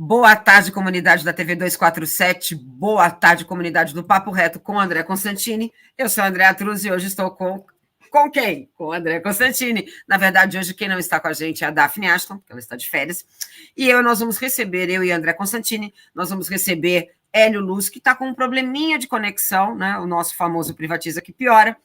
Boa tarde, comunidade da TV 247. Boa tarde, comunidade do Papo Reto com André Constantini. Eu sou a Andréa Truz e hoje estou com quem? Com o André Constantini. Na verdade, hoje quem não está com a gente é a Daphne Ashton, porque ela está de férias. E nós vamos receber, eu e André Constantini, nós vamos receber Hélio Luz, que está com um probleminha de conexão, né? O nosso famoso Privatiza que Piora.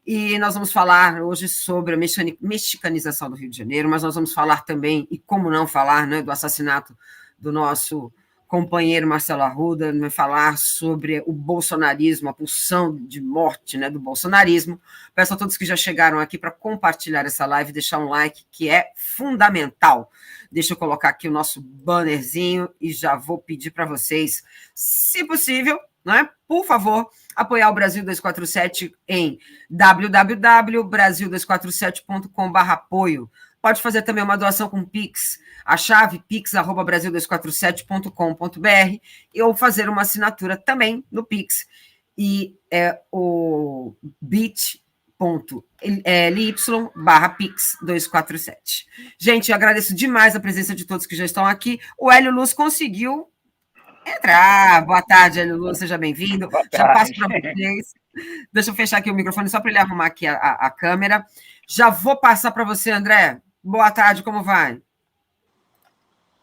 E nós vamos falar hoje sobre a mexicanização do Rio de Janeiro, mas nós vamos falar também, e como não falar, né, do assassinato do nosso companheiro Marcelo Arruda, vai falar sobre o bolsonarismo, a pulsão de morte, né, do bolsonarismo. Peço a todos que já chegaram aqui para compartilhar essa live, deixar um like, que é fundamental. Deixa eu colocar aqui o nosso bannerzinho e já vou pedir para vocês, se possível, né, por favor, apoiar o Brasil 247 em www.brasil247.com/apoio. Pode fazer também uma doação com Pix, a chave pix@brasil247.com.br, ou fazer uma assinatura também no Pix, e é o bit.ly/pix247. Gente, eu agradeço demais a presença de todos que já estão aqui. O Hélio Luz conseguiu entrar. Boa tarde, Hélio Luz, seja bem-vindo. Já passo para vocês. Deixa eu fechar aqui o microfone só para ele arrumar aqui a câmera. Já vou passar para você, André. Boa tarde, como vai?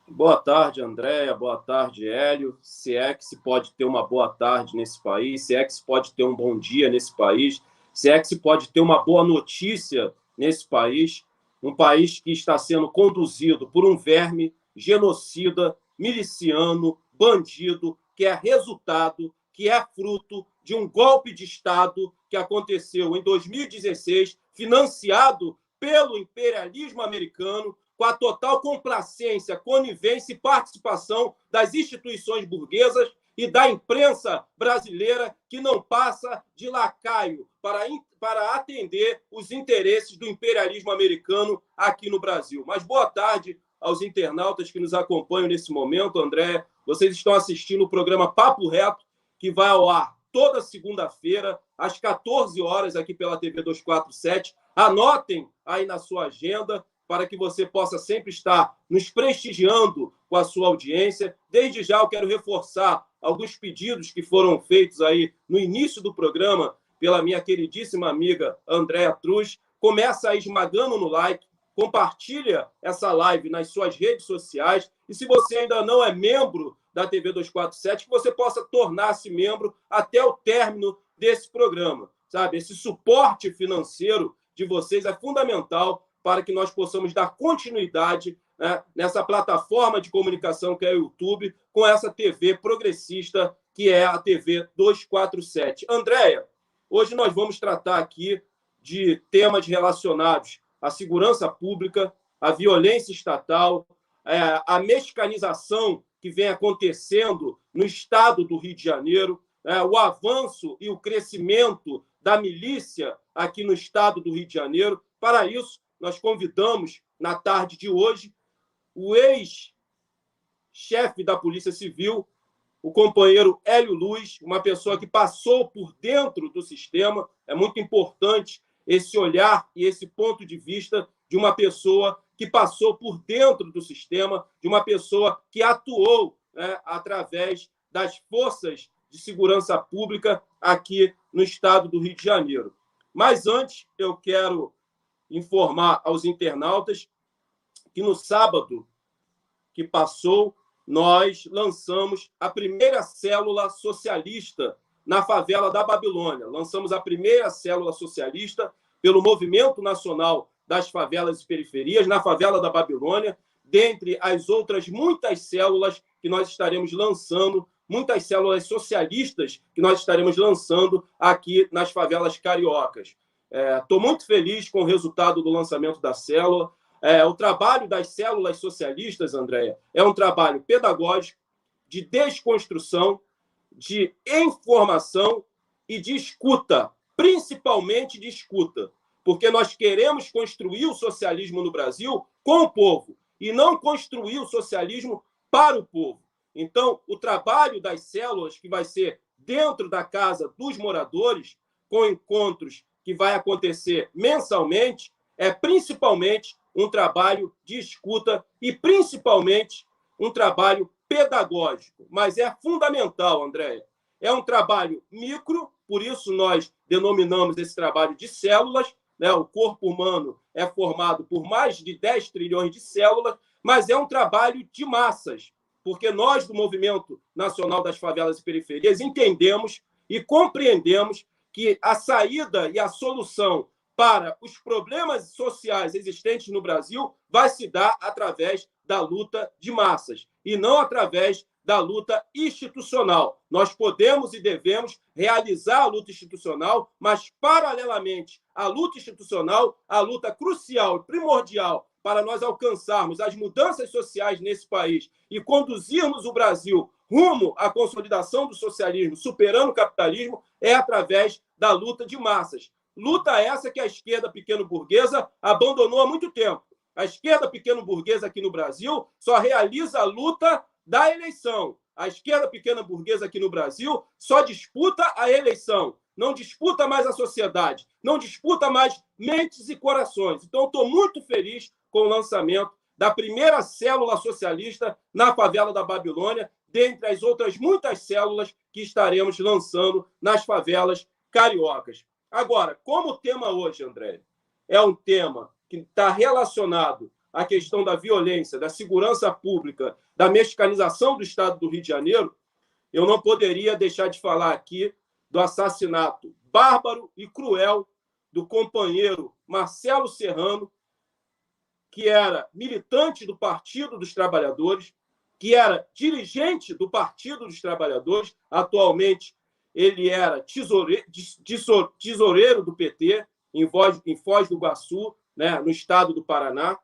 Boa tarde, Andréia. Boa tarde, Hélio. Se é que se pode ter uma boa tarde nesse país, se é que se pode ter um bom dia nesse país, se é que se pode ter uma boa notícia nesse país, um país que está sendo conduzido por um verme genocida, miliciano, bandido, que é resultado, que é fruto de um golpe de Estado que aconteceu em 2016, financiado pelo imperialismo americano, com a total complacência, conivência e participação das instituições burguesas e da imprensa brasileira, que não passa de lacaio para atender os interesses do imperialismo americano aqui no Brasil. Mas boa tarde aos internautas que nos acompanham nesse momento, André. Vocês estão assistindo o programa Papo Reto, que vai ao ar toda segunda-feira, às 14 horas, aqui pela TV 247. Anotem aí na sua agenda, para que você possa sempre estar nos prestigiando com a sua audiência. Desde já eu quero reforçar alguns pedidos que foram feitos aí no início do programa pela minha queridíssima amiga Andréa Truz. Começa aí esmagando no like, compartilha essa live nas suas redes sociais, e se você ainda não é membro da TV 247, que você possa tornar-se membro até o término desse programa, sabe? Esse suporte financeiro de vocês é fundamental para que nós possamos dar continuidade, né, nessa plataforma de comunicação que é o YouTube, com essa TV progressista que é a TV 247. Andréia, hoje nós vamos tratar aqui de temas relacionados à segurança pública, à violência estatal, à mexicanização que vem acontecendo no estado do Rio de Janeiro, o avanço e o crescimento da milícia aqui no estado do Rio de Janeiro. Para isso, nós convidamos, na tarde de hoje, o ex-chefe da Polícia Civil, o companheiro Hélio Luz, uma pessoa que passou por dentro do sistema. É muito importante esse olhar e esse ponto de vista de uma pessoa que passou por dentro do sistema, de uma pessoa que atuou, né, através das forças de segurança pública aqui no estado do Rio de Janeiro. Mas antes, eu quero informar aos internautas que no sábado que passou, nós lançamos a primeira célula socialista na favela da Babilônia. Lançamos a primeira célula socialista pelo Movimento Nacional das Favelas e Periferias, na favela da Babilônia, dentre as outras muitas células que nós estaremos lançando, muitas células socialistas que nós estaremos lançando aqui nas favelas cariocas. Estou muito feliz com o resultado do lançamento da célula. O trabalho das células socialistas, Andréia, é um trabalho pedagógico, de desconstrução, de informação e de escuta, principalmente de escuta, porque nós queremos construir o socialismo no Brasil com o povo e não construir o socialismo para o povo. Então, o trabalho das células, que vai ser dentro da casa dos moradores, com encontros que vai acontecer mensalmente, é principalmente um trabalho de escuta e, principalmente, um trabalho pedagógico, mas é fundamental, Andréia. É um trabalho micro, por isso nós denominamos esse trabalho de células, né? O corpo humano é formado por mais de 10 trilhões de células, mas é um trabalho de massas, porque nós, do Movimento Nacional das Favelas e Periferias, entendemos e compreendemos que a saída e a solução para os problemas sociais existentes no Brasil vai se dar através da luta de massas e não através da luta institucional. Nós podemos e devemos realizar a luta institucional, mas, paralelamente à luta institucional, a luta crucial e primordial para nós alcançarmos as mudanças sociais nesse país e conduzirmos o Brasil rumo à consolidação do socialismo, superando o capitalismo, é através da luta de massas. Luta essa que a esquerda pequeno-burguesa abandonou há muito tempo. A esquerda pequeno-burguesa aqui no Brasil só realiza a luta da eleição. A esquerda pequena-burguesa aqui no Brasil só disputa a eleição. Não disputa mais a sociedade. Não disputa mais mentes e corações. Então, estou muito feliz com o lançamento da primeira célula socialista na favela da Babilônia, dentre as outras muitas células que estaremos lançando nas favelas cariocas. Agora, como o tema hoje, André, é um tema que está relacionado à questão da violência, da segurança pública, da mexicanização do Estado do Rio de Janeiro, eu não poderia deixar de falar aqui do assassinato bárbaro e cruel do companheiro Marcelo Serrano, que era militante do Partido dos Trabalhadores, que era dirigente do Partido dos Trabalhadores, atualmente ele era tesoureiro do PT, em Foz do Iguaçu, né, no estado do Paraná,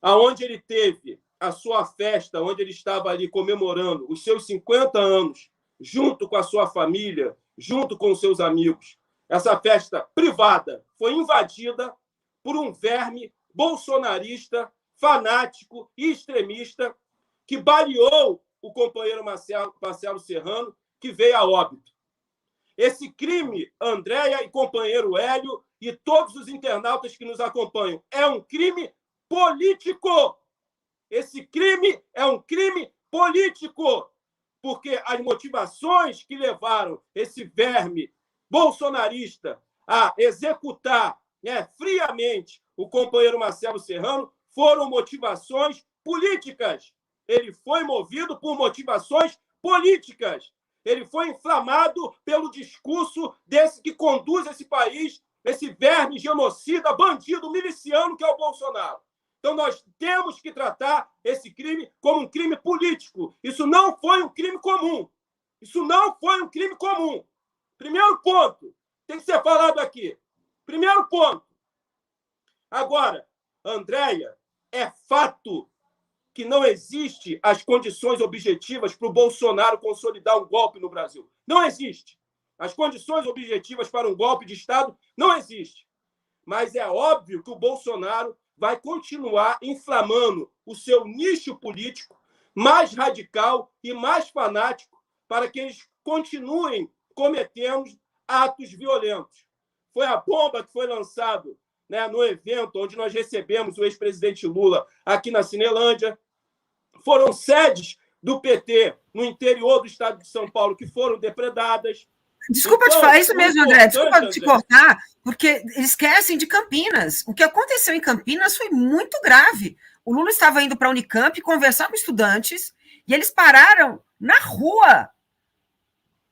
aonde ele teve a sua festa, onde ele estava ali comemorando os seus 50 anos, junto com a sua família, junto com os seus amigos. Essa festa privada foi invadida por um verme bolsonarista, fanático e extremista que baleou o companheiro Marcelo Serrano, que veio a óbito. Esse crime, Andréia e companheiro Hélio e todos os internautas que nos acompanham, é um crime político. Esse crime é um crime político, porque as motivações que levaram esse verme bolsonarista a executar, né, friamente o companheiro Marcelo Serrano foram motivações políticas. Ele foi movido por motivações políticas. Ele foi inflamado pelo discurso desse que conduz esse país, esse verme genocida, bandido, miliciano que é o Bolsonaro. Então, nós temos que tratar esse crime como um crime político. Isso não foi um crime comum. Isso não foi um crime comum. Primeiro ponto, tem que ser falado aqui. Primeiro ponto. Agora, Andréia, é fato que não existe as condições objetivas para o Bolsonaro consolidar um golpe no Brasil. Não existe. As condições objetivas para um golpe de Estado não existem. Mas é óbvio que o Bolsonaro vai continuar inflamando o seu nicho político mais radical e mais fanático para que eles continuem cometendo atos violentos. Foi a bomba que foi lançada, né, no evento onde nós recebemos o ex-presidente Lula aqui na Cinelândia. Foram sedes do PT no interior do estado de São Paulo que foram depredadas. Desculpa te falar, isso mesmo, André. Desculpa te cortar, porque eles esquecem de Campinas. O que aconteceu em Campinas foi muito grave. O Lula estava indo para a Unicamp conversar com estudantes e eles pararam na rua,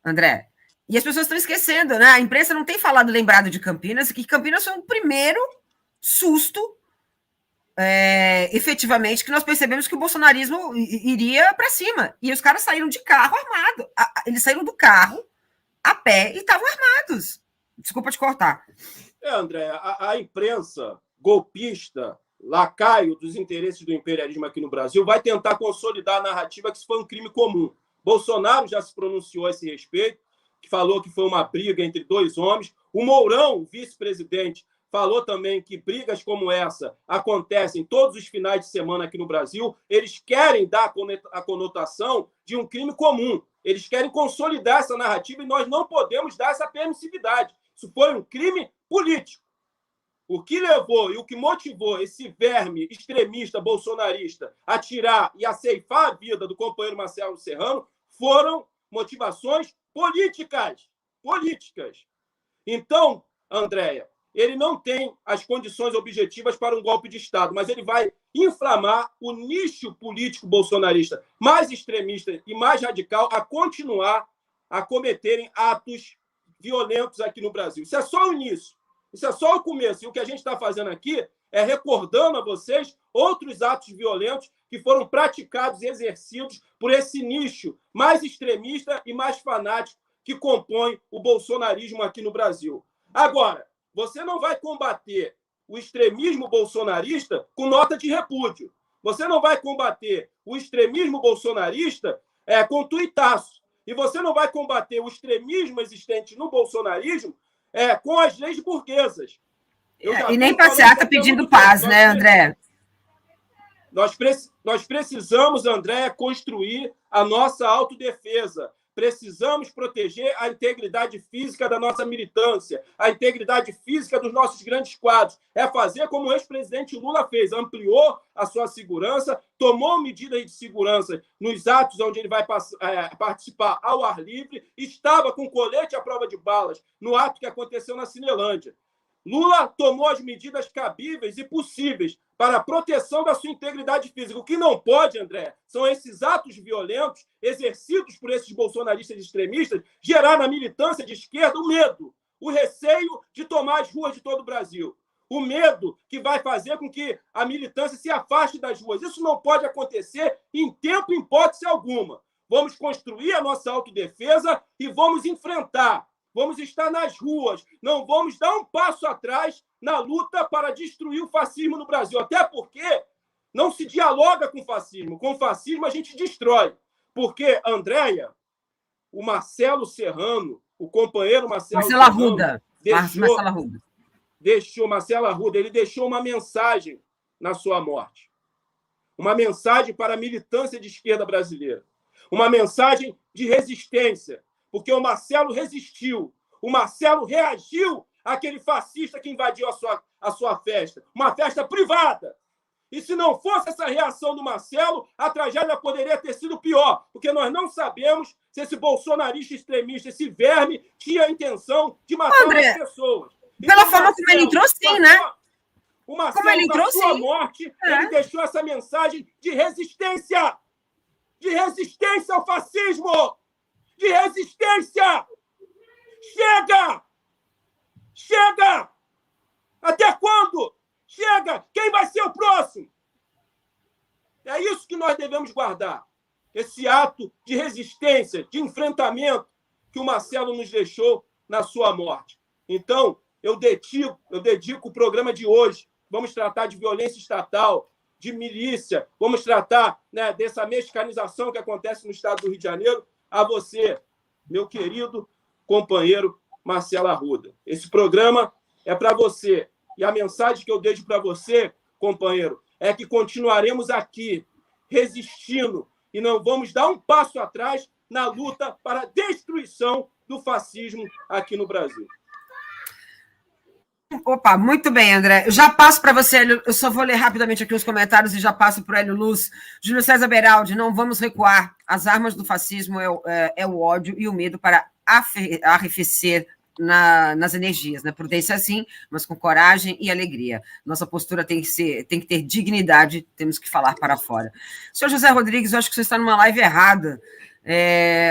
André. E as pessoas estão esquecendo, né? A imprensa não tem lembrado de Campinas, que Campinas foi o primeiro susto, efetivamente, que nós percebemos que o bolsonarismo iria para cima. E os caras saíram de carro armado. Eles saíram do carro a pé e estavam armados. Desculpa te cortar. André, a imprensa golpista, lacaio dos interesses do imperialismo aqui no Brasil, vai tentar consolidar a narrativa que isso foi um crime comum. Bolsonaro já se pronunciou a esse respeito, que falou que foi uma briga entre dois homens. O Mourão, vice-presidente, falou também que brigas como essa acontecem todos os finais de semana aqui no Brasil. Eles querem dar a conotação de um crime comum. Eles querem consolidar essa narrativa e nós não podemos dar essa permissividade. Isso foi um crime político. O que levou e o que motivou esse verme extremista bolsonarista a tirar e a ceifar a vida do companheiro Marcelo Serrano foram motivações políticas. Políticas. Então, Andréia, ele não tem as condições objetivas para um golpe de Estado, mas ele vai inflamar o nicho político bolsonarista mais extremista e mais radical a continuar a cometerem atos violentos aqui no Brasil. Isso é só o início. Isso é só o começo. E o que a gente está fazendo aqui é recordando a vocês outros atos violentos que foram praticados e exercidos por esse nicho mais extremista e mais fanático que compõe o bolsonarismo aqui no Brasil. Agora, você não vai combater o extremismo bolsonarista com nota de repúdio. Você não vai combater o extremismo bolsonarista com tuitaço. E você não vai combater o extremismo existente no bolsonarismo com as leis burguesas. E nem passeata pedindo paz, né, André? Nós precisamos, André, construir a nossa autodefesa. Precisamos proteger a integridade física da nossa militância, a integridade física dos nossos grandes quadros. É fazer como o ex-presidente Lula fez, ampliou a sua segurança, tomou medidas de segurança nos atos onde ele vai participar ao ar livre, estava com colete à prova de balas no ato que aconteceu na Cinelândia. Lula tomou as medidas cabíveis e possíveis para a proteção da sua integridade física. O que não pode, André, são esses atos violentos exercidos por esses bolsonaristas extremistas gerar na militância de esquerda o medo, o receio de tomar as ruas de todo o Brasil. O medo que vai fazer com que a militância se afaste das ruas. Isso não pode acontecer em tempo, em hipótese alguma. Vamos construir a nossa autodefesa e vamos enfrentar. Vamos estar nas ruas, não vamos dar um passo atrás na luta para destruir o fascismo no Brasil. Até porque não se dialoga com o fascismo. Com o fascismo a gente destrói. Porque, Andréia, o Marcelo Serrano, o companheiro Marcelo Arruda. Marcelo Arruda, ele deixou uma mensagem na sua morte. Uma mensagem para a militância de esquerda brasileira. Uma mensagem de resistência. Porque o Marcelo resistiu, o Marcelo reagiu àquele fascista que invadiu a sua festa, uma festa privada. E se não fosse essa reação do Marcelo, a tragédia poderia ter sido pior, porque nós não sabemos se esse bolsonarista extremista, esse verme, tinha a intenção de matar as pessoas. Pela forma como ele entrou, sim, né? O Marcelo, na sua morte, ele deixou essa mensagem de resistência ao fascismo. De resistência! Chega! Chega! Até quando? Chega! Quem vai ser o próximo? É isso que nós devemos guardar. Esse ato de resistência, de enfrentamento que o Marcelo nos deixou na sua morte. Então, eu dedico o programa de hoje. Vamos tratar de violência estatal, de milícia, vamos tratar, né, dessa mexicanização que acontece no estado do Rio de Janeiro, a você, meu querido companheiro Marcelo Arruda. Esse programa é para você. E a mensagem que eu deixo para você, companheiro, é que continuaremos aqui, resistindo, e não vamos dar um passo atrás na luta para a destruição do fascismo aqui no Brasil. Opa, muito bem, André. Eu já passo para você, eu só vou ler rapidamente aqui os comentários e já passo para o Hélio Luz. Júlio César Beraldi, não vamos recuar. As armas do fascismo é o ódio e o medo para arrefecer nas energias. Né? Prudência sim, mas com coragem e alegria. Nossa postura tem que ter dignidade, temos que falar para fora. Senhor José Rodrigues, eu acho que você está numa live errada.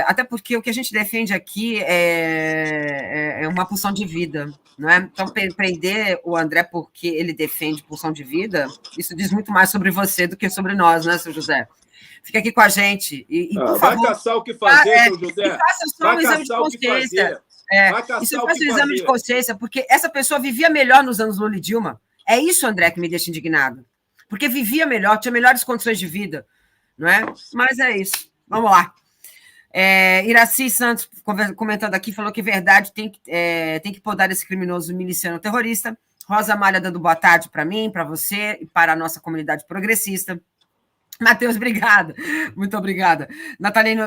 Até porque o que a gente defende aqui é uma pulsão de vida, não é? Então, prender o André porque ele defende pulsão de vida, isso diz muito mais sobre você do que sobre nós, né, seu José? Fica aqui com a gente. Por favor, vai caçar o que fazer, seu José. E faça só um exame de consciência. Isso faz um exame de consciência, porque essa pessoa vivia melhor nos anos Lula e Dilma. É isso, André, que me deixa indignado. Porque vivia melhor, tinha melhores condições de vida, não é? Mas é isso. Vamos lá. Iraci Santos, comentando aqui, falou que verdade tem que podar esse criminoso miliciano terrorista. Rosa Malha dando boa tarde para mim, para você e para a nossa comunidade progressista. Matheus, obrigada. Muito obrigada. Natalino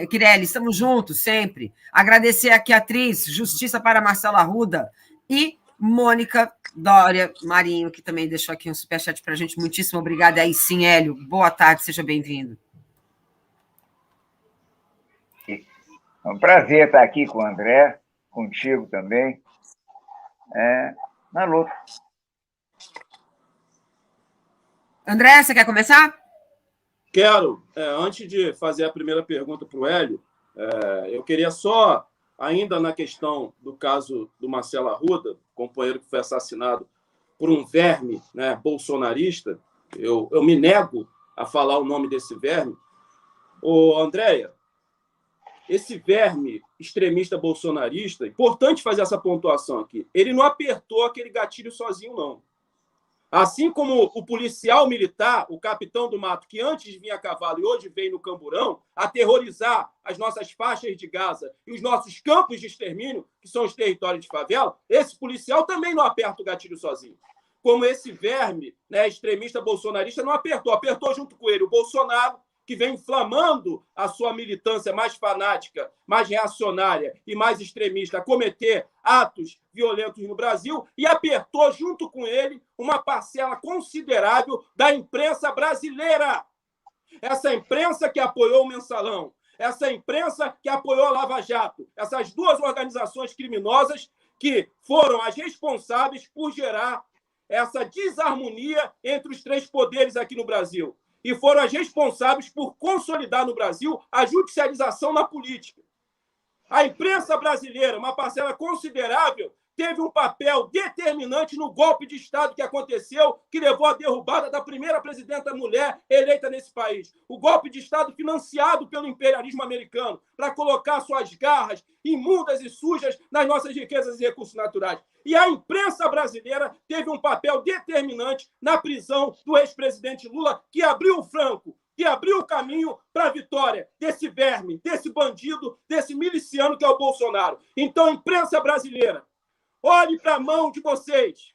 Quirelli, estamos juntos sempre. Agradecer aqui a atriz, Justiça para Marcelo Arruda. E Mônica Dória Marinho, que também deixou aqui um superchat para a gente. Muitíssimo obrigada. Aí sim, Hélio. Boa tarde, seja bem-vindo. É um prazer estar aqui com o André, contigo também. Na luta. André, você quer começar? Quero. Antes de fazer a primeira pergunta para o Hélio, eu queria só, ainda na questão do caso do Marcelo Arruda, companheiro que foi assassinado por um verme, né, bolsonarista, eu me nego a falar o nome desse verme. Ô, Andréia, esse verme extremista bolsonarista, importante fazer essa pontuação aqui, ele não apertou aquele gatilho sozinho, não. Assim como o policial militar, o capitão do mato, que antes vinha a cavalo e hoje vem no camburão, aterrorizar as nossas faixas de Gaza e os nossos campos de extermínio, que são os territórios de favela, esse policial também não aperta o gatilho sozinho. Como esse verme, né, extremista bolsonarista não apertou junto com ele o Bolsonaro, que vem inflamando a sua militância mais fanática, mais reacionária e mais extremista a cometer atos violentos no Brasil, e apertou junto com ele uma parcela considerável da imprensa brasileira. Essa imprensa que apoiou o Mensalão, essa imprensa que apoiou a Lava Jato, essas duas organizações criminosas que foram as responsáveis por gerar essa desarmonia entre os três poderes aqui no Brasil. E foram as responsáveis por consolidar no Brasil a judicialização na política. A imprensa brasileira, uma parcela considerável, teve um papel determinante no golpe de Estado que aconteceu, que levou à derrubada da primeira presidenta mulher eleita nesse país. O golpe de Estado financiado pelo imperialismo americano para colocar suas garras imundas e sujas nas nossas riquezas e recursos naturais. E a imprensa brasileira teve um papel determinante na prisão do ex-presidente Lula, que abriu o flanco, que abriu o caminho para a vitória desse verme, desse bandido, desse miliciano que é o Bolsonaro. Então, imprensa brasileira, olhem para a mão de vocês.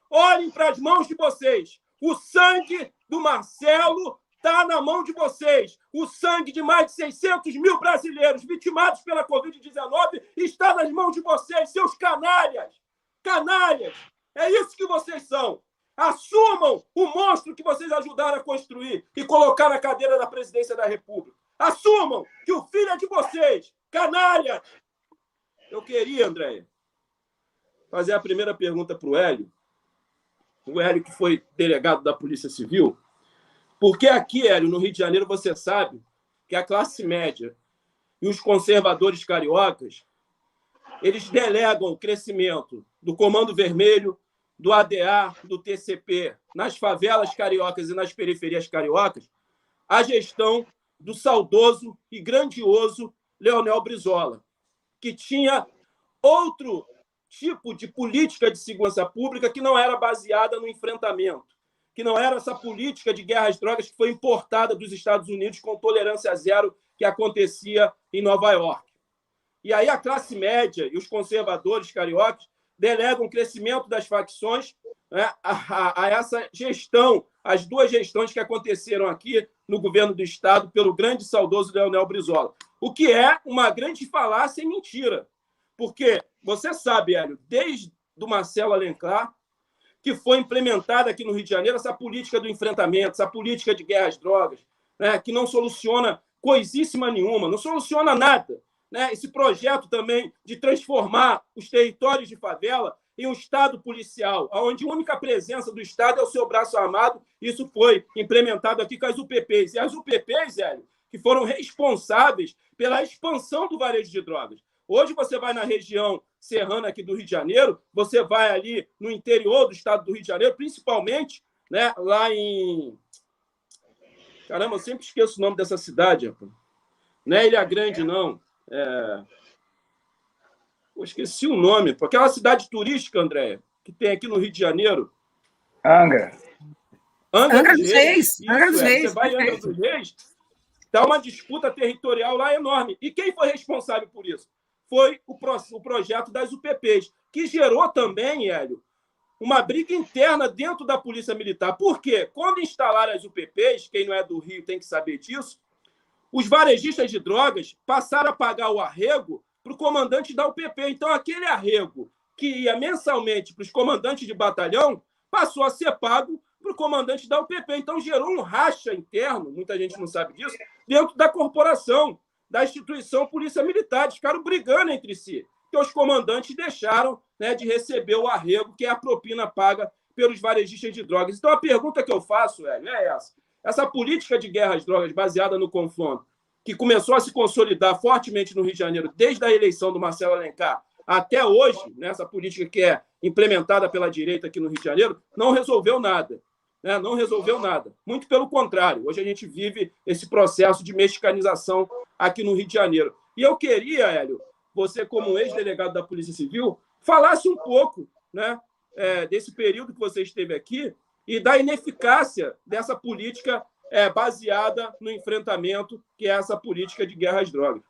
Olhem para as mãos de vocês. O sangue do Marcelo está na mão de vocês. O sangue de mais de 600 mil brasileiros vitimados pela Covid-19 está nas mãos de vocês, seus canalhas. Canalhas. É isso que vocês são. Assumam o monstro que vocês ajudaram a construir e colocar na cadeira da presidência da República. Assumam que o filho é de vocês. Canalhas. Eu queria, Andréia, fazer a primeira pergunta para o Hélio que foi delegado da Polícia Civil, porque aqui, Hélio, no Rio de Janeiro, você sabe que a classe média e os conservadores cariocas, eles delegam o crescimento do Comando Vermelho, do ADA, do TCP, nas favelas cariocas e nas periferias cariocas, à gestão do saudoso e grandioso Leonel Brizola, que tinha outro tipo de política de segurança pública que não era baseada no enfrentamento, que não era essa política de guerra às drogas que foi importada dos Estados Unidos com tolerância zero que acontecia em Nova York. E aí a classe média e os conservadores cariocas delegam o crescimento das facções, né, a essa gestão, as duas gestões que aconteceram aqui no governo do Estado pelo grande e saudoso Leonel Brizola. O que é uma grande falácia e mentira. Porque você sabe, Hélio, desde o Marcelo Alencar, que foi implementada aqui no Rio de Janeiro essa política do enfrentamento, essa política de guerra às drogas, né, que não soluciona coisíssima nenhuma, não soluciona nada. Né? Esse projeto também de transformar os territórios de favela em um Estado policial, onde a única presença do Estado é o seu braço armado. Isso foi implementado aqui com as UPPs. E as UPPs, Hélio, que foram responsáveis pela expansão do varejo de drogas. Hoje você vai na região serrana aqui do Rio de Janeiro, você vai ali no interior do estado do Rio de Janeiro, principalmente, né, lá em... Caramba, eu sempre esqueço o nome dessa cidade, rapaz. Não é Ilha Grande, não. Eu esqueci o nome. Aquela cidade turística, Andréia, que tem aqui no Rio de Janeiro. Angra. Angra dos Reis. Angra dos Reis. Você vai em Angra dos Reis, está uma disputa territorial lá enorme. E quem foi responsável por isso? Foi o projeto das UPPs, que gerou também, Hélio, uma briga interna dentro da Polícia Militar. Por quê? Quando instalaram as UPPs, quem não é do Rio tem que saber disso, os varejistas de drogas passaram a pagar o arrego para o comandante da UPP. Então, aquele arrego que ia mensalmente para os comandantes de batalhão passou a ser pago para o comandante da UPP. Então, gerou um racha interno, muita gente não sabe disso, dentro da corporação, da instituição Polícia Militar. Eles ficaram brigando entre si, porque os comandantes deixaram, né, de receber o arrego, que é a propina paga pelos varejistas de drogas. Então, a pergunta que eu faço, é essa. Essa política de guerra às drogas baseada no confronto, que começou a se consolidar fortemente no Rio de Janeiro desde a eleição do Marcelo Alencar até hoje, né, essa política que é implementada pela direita aqui no Rio de Janeiro, não resolveu nada. Né? Não resolveu nada. Muito pelo contrário. Hoje a gente vive esse processo de mexicanização aqui no Rio de Janeiro. E eu queria, Hélio, você como ex-delegado da Polícia Civil, falasse um pouco, né, desse período que você esteve aqui e da ineficácia dessa política baseada no enfrentamento, que é essa política de guerra às drogas.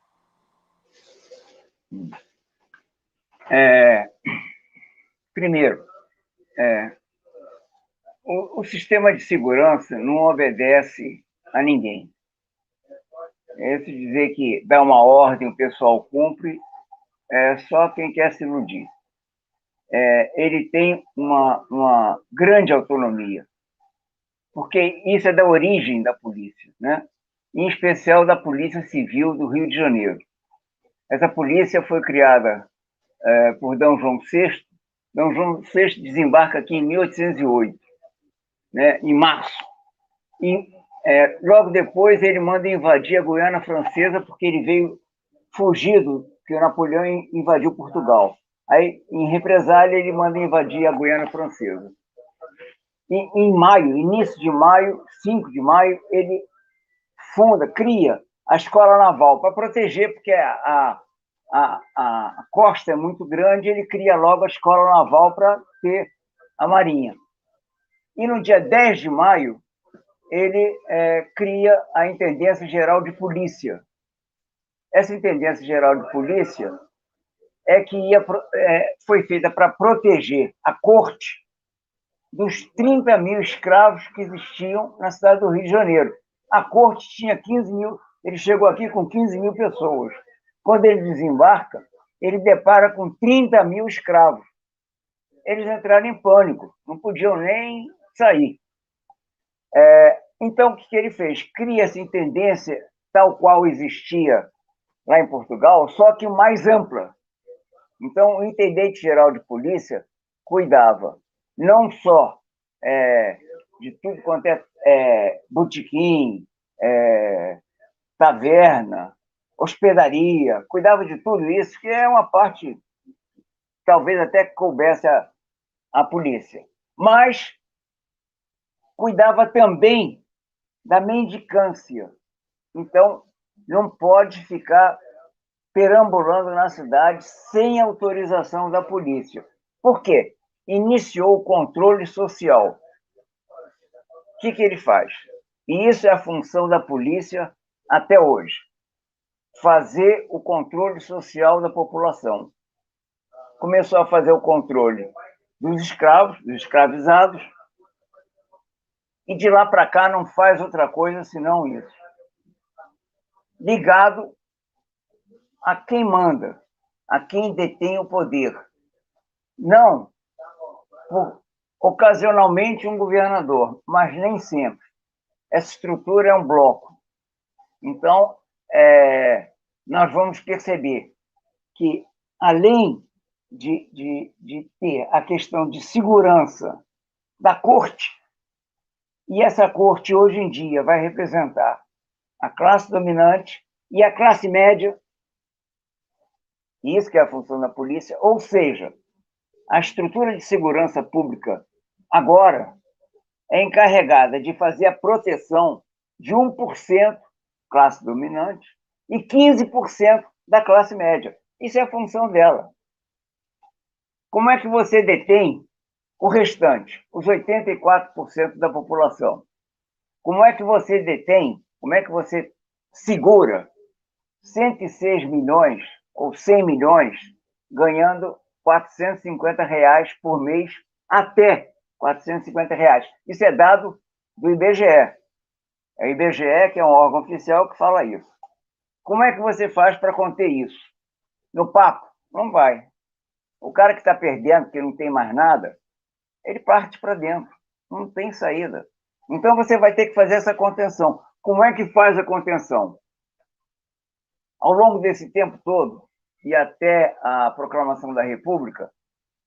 Primeiro, o sistema de segurança não obedece a ninguém. Se dizer que dá uma ordem, o pessoal cumpre, é só quem quer se iludir. Ele tem uma grande autonomia, porque isso é da origem da polícia, né? Em especial da Polícia Civil do Rio de Janeiro. Essa polícia foi criada por D. João VI. D. João VI desembarca aqui em 1808, né, em março. E logo depois ele manda invadir a Guiana Francesa, porque ele veio fugido, que o Napoleão invadiu Portugal. Aí, em represália, ele manda invadir a Guiana Francesa. E, em maio, início de maio, 5 de maio, ele cria a Escola Naval para proteger, porque a costa é muito grande, ele cria logo a Escola Naval para ter a Marinha. E no dia 10 de maio, ele cria a Intendência Geral de Polícia. Essa Intendência Geral de Polícia foi feita para proteger a corte dos 30 mil escravos que existiam na cidade do Rio de Janeiro. A corte tinha 15 mil, ele chegou aqui com 15 mil pessoas. Quando ele desembarca, ele depara com 30 mil escravos. Eles entraram em pânico, não podiam nem sair. Então, o que ele fez? Cria essa intendência tal qual existia lá em Portugal, só que mais ampla. Então, o intendente-geral de polícia cuidava não só de tudo quanto botequim, taverna, hospedaria, cuidava de tudo isso, que é uma parte, talvez até que coubesse a polícia. Mas cuidava também da mendicância. Então, não pode ficar perambulando na cidade sem autorização da polícia. Por quê? Iniciou o controle social. O que ele faz? E isso é a função da polícia até hoje. Fazer o controle social da população. Começou a fazer o controle dos escravos, dos escravizados, e de lá para cá não faz outra coisa senão isso. Ligado a quem manda, a quem detém o poder. Não, ocasionalmente um governador, mas nem sempre. Essa estrutura é um bloco. Então, nós vamos perceber que, além de ter a questão de segurança da corte, e essa corte, hoje em dia, vai representar a classe dominante e a classe média, isso que é a função da polícia, ou seja, a estrutura de segurança pública agora é encarregada de fazer a proteção de 1% classe dominante e 15% da classe média. Isso é a função dela. Como é que você detém o restante, os 84% da população? Como é que você detém, como é que você segura 106 milhões ou 100 milhões ganhando R$ 450 por mês, até R$ 450. Isso é dado do IBGE. É o IBGE, que é um órgão oficial, que fala isso. Como é que você faz para conter isso? No papo? Não vai. O cara que está perdendo, que não tem mais nada, ele parte para dentro. Não tem saída. Então, você vai ter que fazer essa contenção. Como é que faz a contenção? Ao longo desse tempo todo, e até a proclamação da República,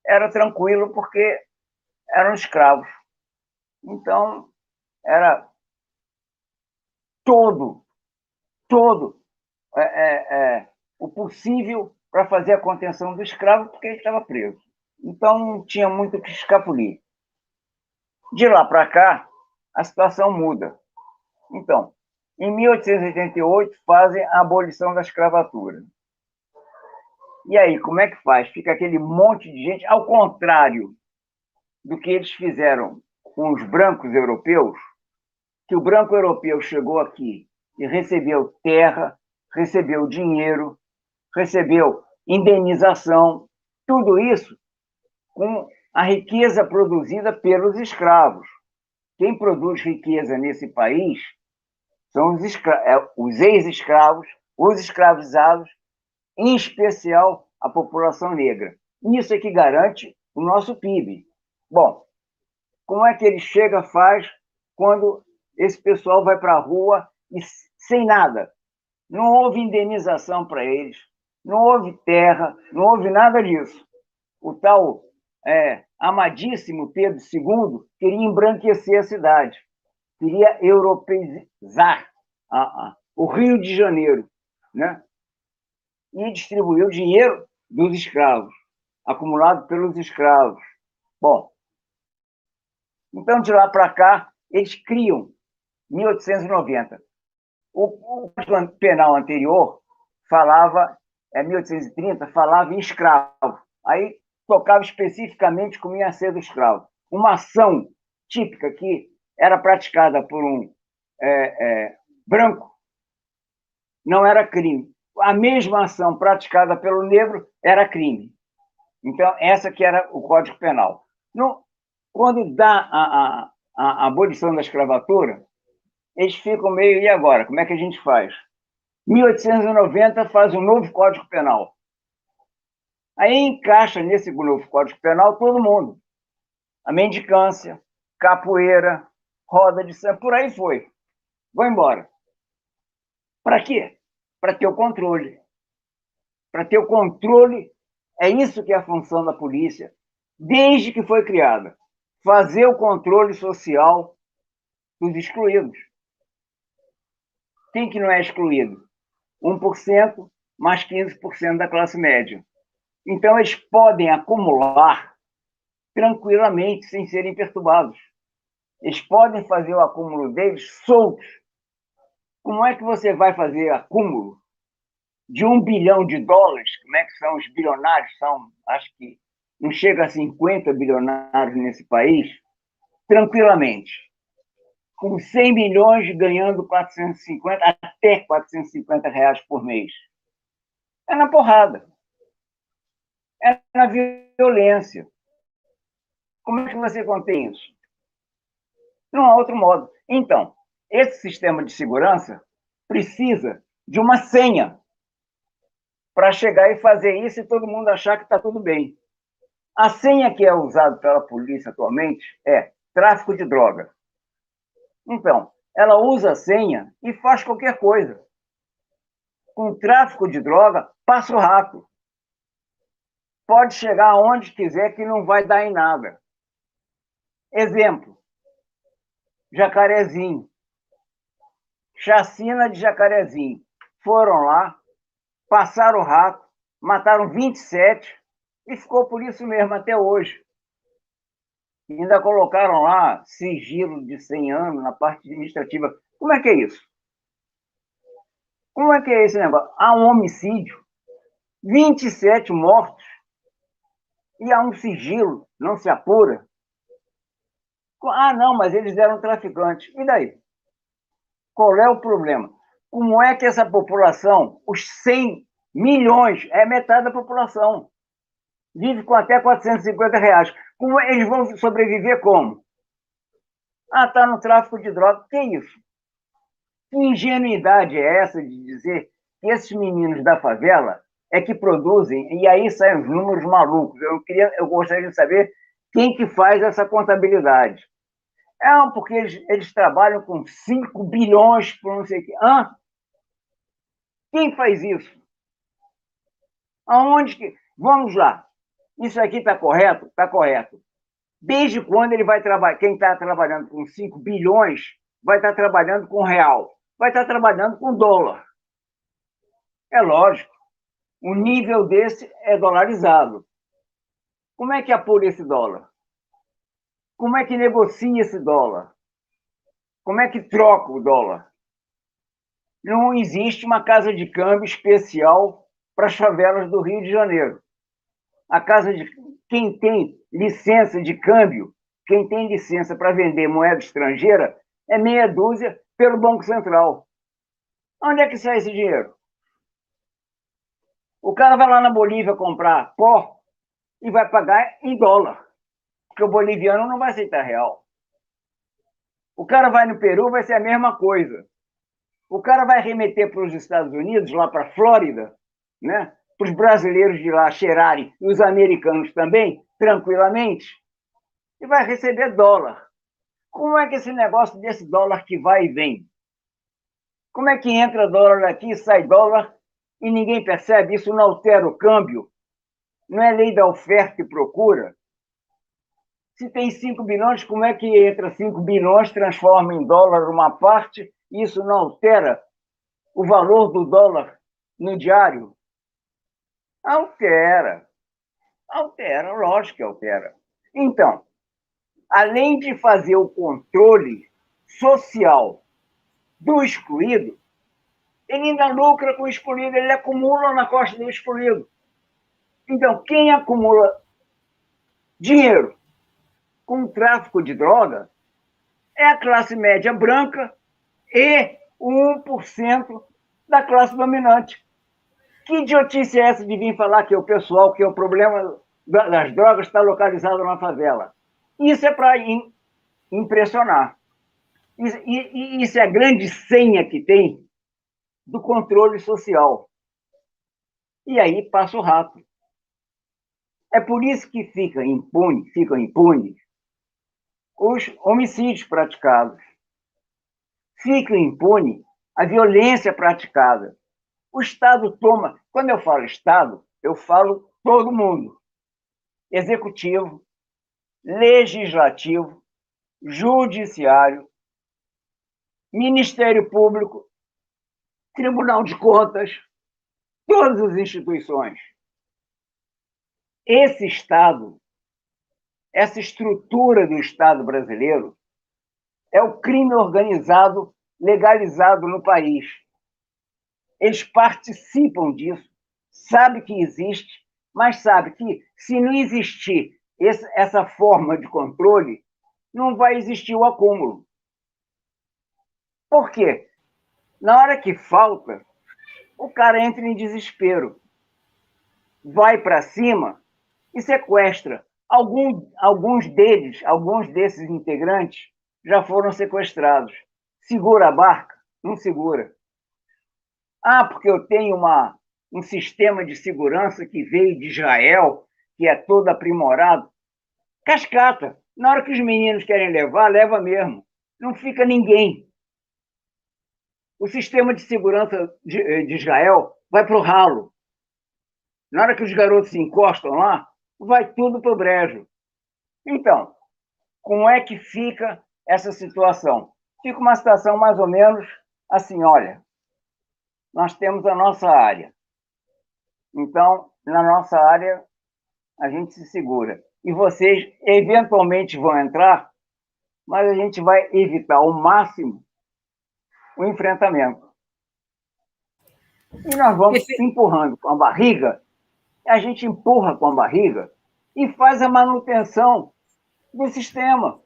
era tranquilo porque eram escravos. Então, era todo o possível para fazer a contenção do escravo, porque ele estava preso. Então, não tinha muito o que escapulir. De lá para cá, a situação muda. Então, em 1888, fazem a abolição da escravatura. E aí, como é que faz? Fica aquele monte de gente, ao contrário do que eles fizeram com os brancos europeus, que o branco europeu chegou aqui e recebeu terra, recebeu dinheiro, recebeu indenização, tudo isso com a riqueza produzida pelos escravos. Quem produz riqueza nesse país são os ex-escravos, os escravizados, em especial a população negra. Isso é que garante o nosso PIB. Bom, como é que ele chega, faz, quando esse pessoal vai para a rua e sem nada? Não houve indenização para eles, não houve terra, não houve nada disso. O tal amadíssimo Pedro II queria embranquecer a cidade, queria europeizar o Rio de Janeiro, né? E distribuiu o dinheiro dos escravos, acumulado pelos escravos. Bom, então, de lá para cá, eles criam, 1890. O Código Penal anterior falava, 1830, falava em escravo. Aí tocava especificamente como ia ser do escravo. Uma ação típica que era praticada por um branco não era crime. A mesma ação praticada pelo negro era crime. Então, essa que era o Código Penal. Quando dá a abolição da escravatura, eles ficam meio, e agora? Como é que a gente faz? 1890 faz um novo Código Penal. Aí encaixa nesse novo Código Penal todo mundo. A mendicância, capoeira, roda de samba, por aí foi. Vou embora. Para quê? Para ter o controle. Para ter o controle, é isso que é a função da polícia, desde que foi criada. Fazer o controle social dos excluídos. Quem que não é excluído? 1% mais 15% da classe média. Então, eles podem acumular tranquilamente, sem serem perturbados. Eles podem fazer o acúmulo deles soltos. Como é que você vai fazer acúmulo de $1 bilhão? Como é que são os bilionários? Acho que não chega a 50 bilionários nesse país, tranquilamente. Com 100 milhões ganhando 450, até R$ 450 por mês. É na porrada. É na violência. Como é que você contém isso? Não há outro modo. Então, esse sistema de segurança precisa de uma senha para chegar e fazer isso e todo mundo achar que está tudo bem. A senha que é usada pela polícia atualmente é tráfico de droga. Então, ela usa a senha e faz qualquer coisa. Com tráfico de droga, passa o rato. Pode chegar aonde quiser que não vai dar em nada. Exemplo, Jacarezinho. Chacina de Jacarezinho. Foram lá, passaram o rato, mataram 27 e ficou por isso mesmo até hoje. E ainda colocaram lá sigilo de 100 anos na parte administrativa. Como é que é isso? Como é que é esse negócio? Há um homicídio, 27 mortos, e há um sigilo, não se apura. Ah, não, mas eles eram traficantes. E daí? Qual é o problema? Como é que essa população, os 100 milhões, é metade da população, vive com até R$ 450. Como eles vão sobreviver como? Ah, está no tráfico de drogas. Que isso? Que ingenuidade é essa de dizer que esses meninos da favela é que produzem, e aí saem os números malucos. Eu gostaria de saber quem que faz essa contabilidade. Porque eles trabalham com 5 bilhões por não sei o quê. Quem faz isso? Aonde que... Vamos lá. Isso aqui está correto? Está correto. Desde quando ele vai trabalhar? Quem está trabalhando com 5 bilhões vai estar trabalhando com real, vai estar trabalhando com dólar. É lógico. O nível desse é dolarizado. Como é que apura esse dólar? Como é que negocia esse dólar? Como é que troca o dólar? Não existe uma casa de câmbio especial para as favelas do Rio de Janeiro. A casa de quem tem licença de câmbio, quem tem licença para vender moeda estrangeira, é meia dúzia pelo Banco Central. Onde é que sai esse dinheiro? O cara vai lá na Bolívia comprar pó e vai pagar em dólar, porque o boliviano não vai aceitar real. O cara vai no Peru, vai ser a mesma coisa. O cara vai remeter para os Estados Unidos, lá para a Flórida, né? Para os brasileiros de lá cheirarem, e os americanos também, tranquilamente, e vai receber dólar. Como é que esse negócio desse dólar que vai e vem? Como é que entra dólar aqui, sai dólar, e ninguém percebe? Isso não altera o câmbio? Não é lei da oferta e procura? Se tem 5 bilhões, como é que entra 5 bilhões, transforma em dólar uma parte, e isso não altera o valor do dólar no diário? Altera. Altera, lógico que altera. Então, além de fazer o controle social do excluído, ele ainda lucra com o excluído, ele acumula na costa do excluído. Então, quem acumula dinheiro com o tráfico de droga é a classe média branca e o 1% da classe dominante. Que idiotice é essa de vir falar que o pessoal, que o problema das drogas está localizado na favela? Isso é para impressionar. Isso é a grande senha que tem do controle social. E aí passa o rato. É por isso que ficam impunes os homicídios praticados. Fica impune a violência praticada. O Estado toma... Quando eu falo Estado, eu falo todo mundo. Executivo, legislativo, judiciário, Ministério Público, Tribunal de Contas, todas as instituições. Esse Estado, essa estrutura do Estado brasileiro, é o crime organizado legalizado no país. Eles participam disso, sabem que existe, mas sabem que, se não existir essa forma de controle, não vai existir o acúmulo. Por quê? Na hora que falta, o cara entra em desespero, vai para cima e sequestra. Alguns desses integrantes, já foram sequestrados. Segura a barca? Não segura. Porque eu tenho um sistema de segurança que veio de Israel, que é todo aprimorado. Cascata. Na hora que os meninos querem levar, leva mesmo. Não fica ninguém. O sistema de segurança de Israel vai para o ralo. Na hora que os garotos se encostam lá, vai tudo para o brejo. Então, como é que fica essa situação? Fica uma situação mais ou menos assim, olha, nós temos a nossa área. Então, na nossa área, a gente se segura. E vocês eventualmente vão entrar, mas a gente vai evitar ao máximo o enfrentamento. E nós vamos empurrando com a barriga, a gente empurra com a barriga e faz a manutenção do sistema.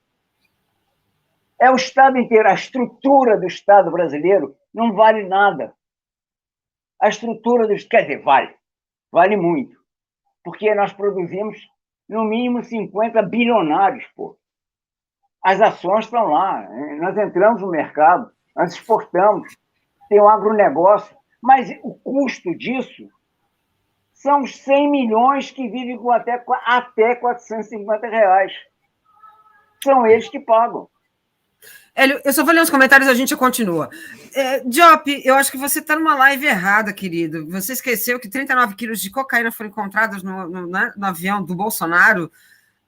É o Estado inteiro, a estrutura do Estado brasileiro não vale nada. A estrutura do Estado, quer dizer, vale muito, porque nós produzimos no mínimo 50 bilionários, pô. As ações estão lá, nós entramos no mercado, nós exportamos, tem um agronegócio, mas o custo disso São 100 milhões que vivem com até R$ 450. São eles que pagam. Hélio, eu só vou ler os comentários e a gente continua. Diop, eu acho que você está numa live errada, querido. Você esqueceu que 39 quilos de cocaína foram encontrados no avião do Bolsonaro?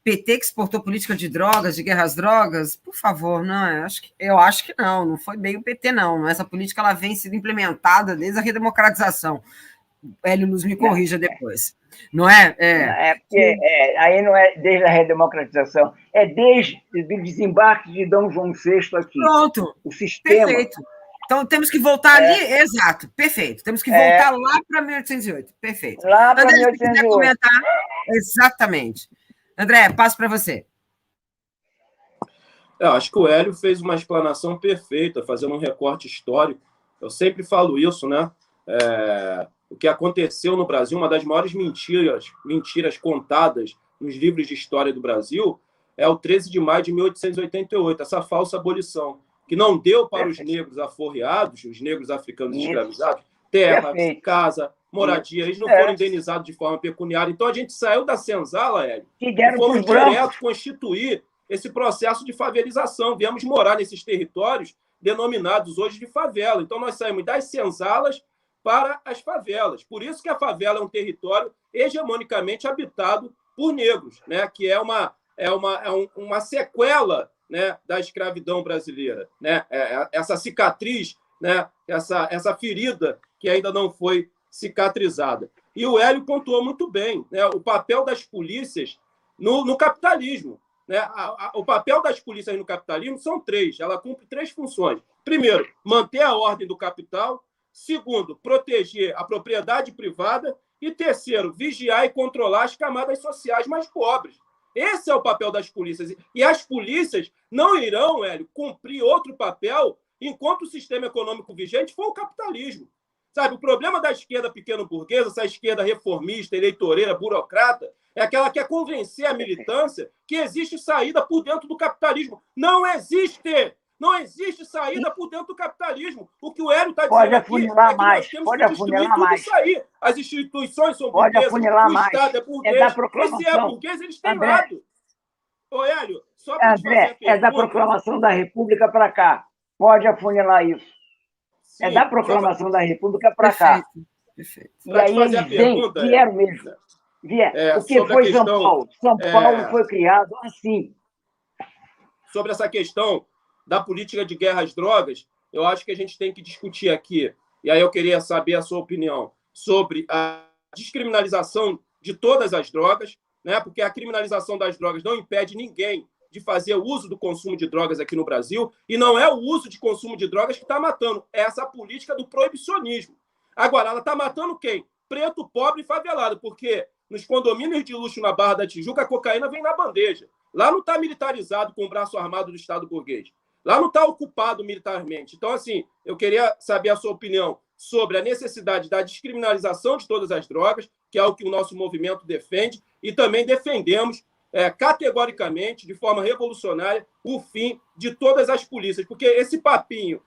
PT que exportou política de drogas, de guerra às drogas? Por favor, não. Eu acho que não foi bem o PT, não. Essa política ela vem sendo implementada desde a redemocratização. Hélio Luz me corrija depois. Não é? Aí não é desde a redemocratização, é desde o desembarque de Dom João VI aqui. Pronto. O sistema. Perfeito. Então temos que voltar ali, exato, perfeito. Temos que voltar lá para 1808. Perfeito. Lá para André, 1808. se quiser comentar, exatamente. André, passo para você. Eu acho que o Hélio fez uma explanação perfeita, fazendo um recorte histórico. Eu sempre falo isso, né? O que aconteceu no Brasil, uma das maiores mentiras contadas nos livros de história do Brasil, é o 13 de maio de 1888, essa falsa abolição, que não deu para os negros aforreados, os negros africanos escravizados, terra, casa, moradia. Eles não foram indenizados de forma pecuniária. Então, a gente saiu da senzala, Hélio, e fomos direto constituir esse processo de favelização. Viemos morar nesses territórios denominados hoje de favela. Então, nós saímos das senzalas para as favelas. Por isso que a favela é um território hegemonicamente habitado por negros, né? Que é uma sequela, né, da escravidão brasileira, né? Essa cicatriz, né? Essa ferida que ainda não foi cicatrizada. E o Hélio pontuou muito bem, né, o papel das polícias no capitalismo. Né? O papel das polícias no capitalismo são 3. Ela cumpre 3 funções. Primeiro, manter a ordem do capital. Segundo, proteger a propriedade privada. E terceiro, vigiar e controlar as camadas sociais mais pobres. Esse é o papel das polícias. E as polícias não irão, Hélio, cumprir outro papel enquanto o sistema econômico vigente for o capitalismo. Sabe, o problema da esquerda pequeno-burguesa, essa esquerda reformista, eleitoreira, burocrata, é aquela que quer convencer a militância que existe saída por dentro do capitalismo. Não existe! Não existe saída por dentro do capitalismo. O que o Hélio está dizendo aqui é que nós temos que destruir tudo isso aí. As instituições são burguesas, o Estado é burguês. Esse é burguês, eles têm lado. Ô, Hélio, só para te fazer a pergunta... É da proclamação da República para cá. Pode afunilar isso. Sim, da proclamação da República para cá. Perfeito. E aí eles vieram mesmo. O que foi São Paulo? São Paulo foi criado assim. Sobre essa questão da política de guerra às drogas, eu acho que a gente tem que discutir aqui, e aí eu queria saber a sua opinião, sobre a descriminalização de todas as drogas, né? Porque a criminalização das drogas não impede ninguém de fazer uso do consumo de drogas aqui no Brasil, e não é o uso de consumo de drogas que está matando, é essa política do proibicionismo. Agora, ela está matando quem? Preto, pobre e favelado, porque nos condomínios de luxo na Barra da Tijuca, a cocaína vem na bandeja. Lá não está militarizado com o braço armado do Estado burguês. Lá não está ocupado militarmente. Então, assim, eu queria saber a sua opinião sobre a necessidade da descriminalização de todas as drogas, que é o que o nosso movimento defende, e também defendemos categoricamente, de forma revolucionária, o fim de todas as polícias. Porque esse papinho,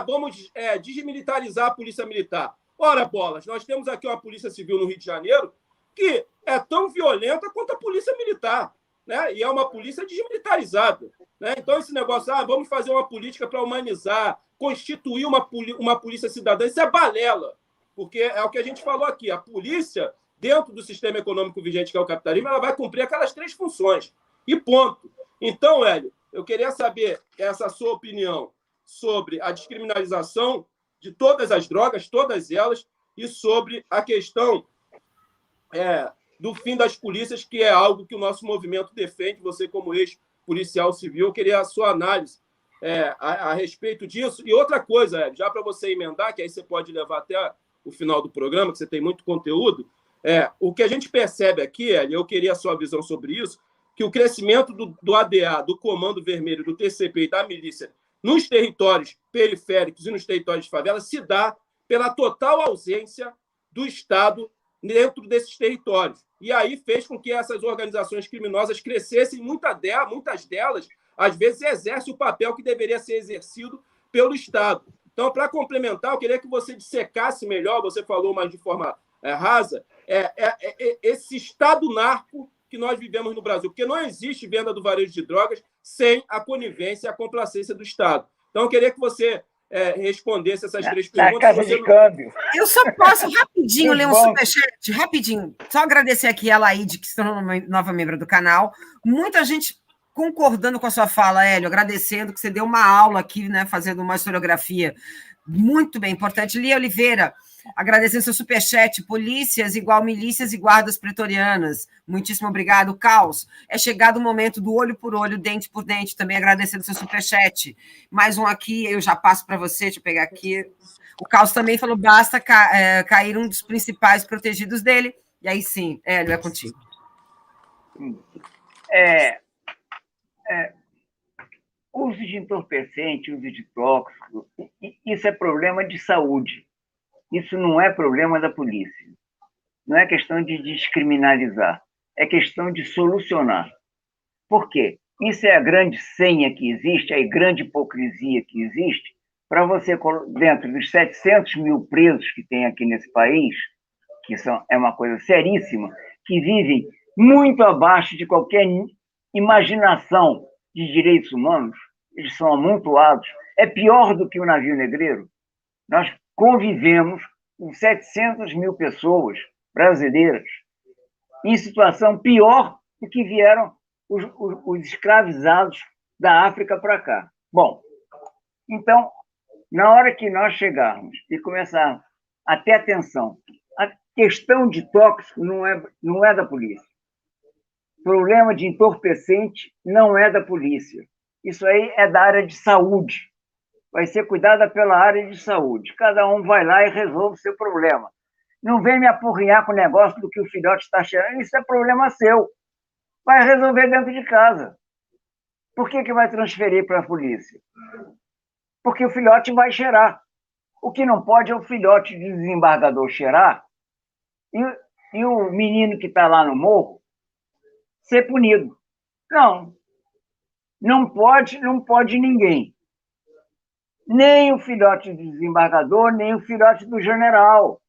vamos desmilitarizar a polícia militar. Ora, bolas, nós temos aqui uma polícia civil no Rio de Janeiro que é tão violenta quanto a polícia militar, né? E é uma polícia desmilitarizada, né? Então, esse negócio, vamos fazer uma política para humanizar, constituir uma polícia cidadã, isso é balela, porque é o que a gente falou aqui, a polícia, dentro do sistema econômico vigente, que é o capitalismo, ela vai cumprir aquelas 3 funções, e ponto. Então, Hélio, eu queria saber essa sua opinião sobre a descriminalização de todas as drogas, todas elas, e sobre a questão do fim das polícias, que é algo que o nosso movimento defende. Você, como ex-policial civil, eu queria a sua análise a respeito disso. E outra coisa, Hélio, já para você emendar, que aí você pode levar até o final do programa, que você tem muito conteúdo, o que a gente percebe aqui, Hélio, eu queria a sua visão sobre isso, que o crescimento do ADA, do Comando Vermelho, do TCP e da milícia nos territórios periféricos e nos territórios de favela se dá pela total ausência do Estado dentro desses territórios. E aí fez com que essas organizações criminosas crescessem, muitas delas, às vezes, exercem o papel que deveria ser exercido pelo Estado. Então, para complementar, eu queria que você dissecasse melhor, você falou mais de forma rasa, esse estado narco que nós vivemos no Brasil, porque não existe venda do varejo de drogas sem a conivência e a complacência do Estado. Então, eu queria que você respondesse essas três perguntas. Casa de câmbio. Eu só posso rapidinho ler um superchat, rapidinho. Só agradecer aqui a Laide, que se tornou uma nova membro do canal. Muita gente concordando com a sua fala, Hélio, agradecendo que você deu uma aula aqui, né, fazendo uma historiografia muito bem importante. Lia Oliveira, agradecendo seu superchat, polícias igual milícias e guardas pretorianas. Muitíssimo obrigado. Caos, é chegado o momento do olho por olho, dente por dente, também agradecendo seu superchat. Mais um aqui, eu já passo para você, deixa eu pegar aqui. O Caos também falou, basta cair um dos principais protegidos dele, e aí sim, Hélio, é contigo. Uso de entorpecente, uso de tóxico, isso é problema de saúde. Isso não é problema da polícia. Não é questão de descriminalizar. É questão de solucionar. Por quê? Isso é a grande senha que existe, a grande hipocrisia que existe, para você, dentro dos 700 mil presos que tem aqui nesse país, que é uma coisa seríssima, que vivem muito abaixo de qualquer imaginação de direitos humanos, eles são amontoados, é pior do que o navio negreiro. Nós convivemos com 700 mil pessoas brasileiras em situação pior do que vieram os escravizados da África para cá. Bom, então, na hora que nós chegarmos e começarmos a ter atenção, a questão de tóxico não é da polícia. Problema de entorpecente não é da polícia. Isso aí é da área de saúde. Vai ser cuidada pela área de saúde. Cada um vai lá e resolve o seu problema. Não vem me apurrinhar com o negócio do que o filhote está cheirando. Isso é problema seu. Vai resolver dentro de casa. Por que vai transferir para a polícia? Porque o filhote vai cheirar. O que não pode é o filhote de desembargador cheirar e o menino que está lá no morro ser punido. Não pode ninguém. Nem o filhote do desembargador, nem o filhote do general,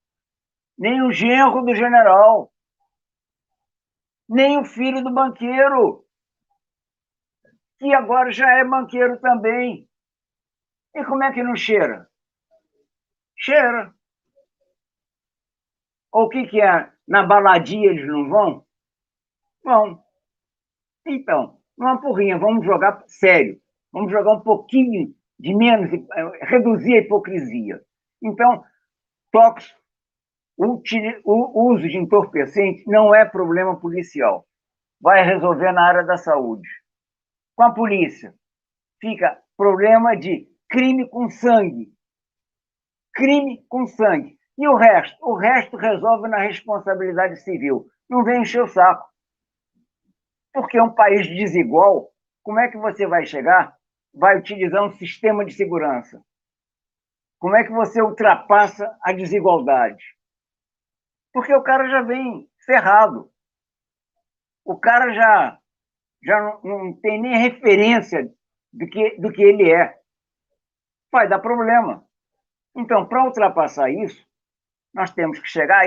nem o genro do general, nem o filho do banqueiro, que agora já é banqueiro também. E como é que não cheira? Cheira. Ou o que é? Na baladinha eles não vão? Vão. Então, numa porrinha, vamos jogar sério. Vamos jogar um pouquinho de menos, reduzir a hipocrisia. Então, tóxico, o uso de entorpecente não é problema policial. Vai resolver na área da saúde. Com a polícia, fica problema de crime com sangue. Crime com sangue. E o resto? O resto resolve na responsabilidade civil. Não vem encher o saco. Porque é um país desigual. Como é que você vai chegar? Vai utilizar um sistema de segurança? Como é que você ultrapassa a desigualdade? Porque o cara já vem ferrado. O cara já não tem nem referência do que ele é. Vai dar problema. Então, para ultrapassar isso, nós temos que chegar...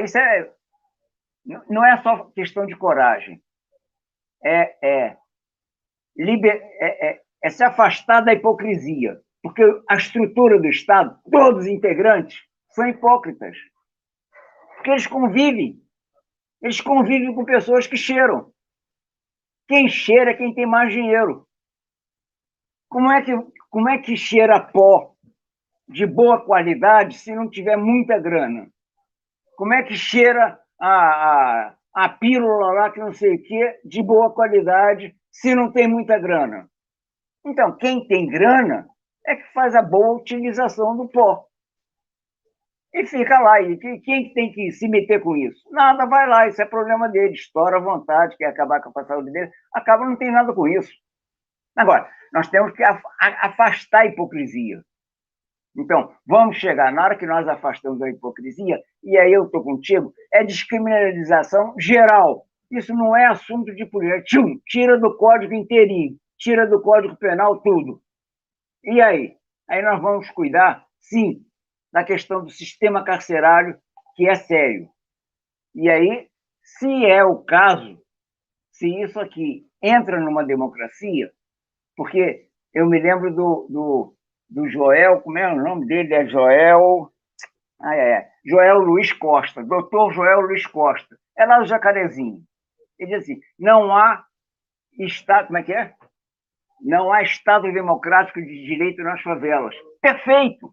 Não é só questão de coragem. É se afastar da hipocrisia. Porque a estrutura do Estado, todos os integrantes, são hipócritas. Porque eles convivem com pessoas que cheiram. Quem cheira é quem tem mais dinheiro. Como é que cheira pó de boa qualidade se não tiver muita grana? Como é que cheira a pílula lá, que não sei o quê, de boa qualidade, se não tem muita grana? Então, quem tem grana é que faz a boa utilização do pó. E fica lá. E quem tem que se meter com isso? Nada, vai lá, isso é problema dele. Estoura à vontade, quer acabar com a saúde dele, acaba, não tem nada com isso. Agora, nós temos que afastar a hipocrisia. Então, vamos chegar, na hora que nós afastamos a hipocrisia, e aí eu estou contigo, é descriminalização geral. Isso não é assunto de polícia. Tira do código inteirinho, tira do código penal tudo. E aí? Aí nós vamos cuidar, sim, da questão do sistema carcerário, que é sério. E aí, se é o caso, se isso aqui entra numa democracia, porque eu me lembro do Joel, como é o nome dele? É Joel... Joel Luiz Costa, doutor Joel Luiz Costa, é lá do Jacarezinho. Ele diz assim, não há Estado, como é que é? Não há Estado democrático de direito nas favelas. Perfeito!